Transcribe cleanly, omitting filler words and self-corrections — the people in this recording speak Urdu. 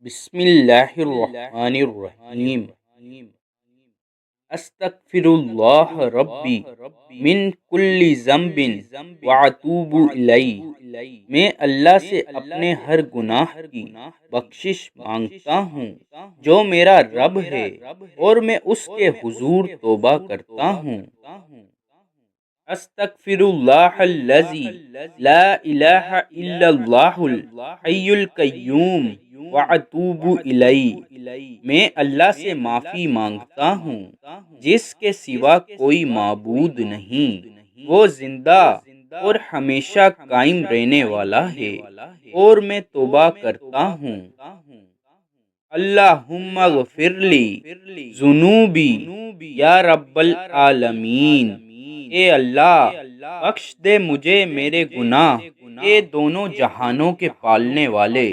بسم اللہ الرحمن الرحیم۔ استغفر اللہ ربی من کل ذنب واتوب الیہ۔ میں اللہ سے اپنے ہر گناہ کی بخشش مانگتا ہوں جو میرا رب ہے، اور میں اس کے حضور توبہ کرتا ہوں۔ استغفر اللہ الذی لا الہ الا اللہ الحی القیوم واتوب الیہ۔ میں اللہ سے معافی مانگتا ہوں جس کے سوا کوئی معبود نہیں، وہ زندہ اور ہمیشہ قائم رہنے والا ہے، اور میں توبہ کرتا ہوں۔ اللہم اغفر لی ذنوبی یا رب العالمین۔ اے اللہ، بخش دے مجھے میرے گناہ، اے دونوں جہانوں کے پالنے والے۔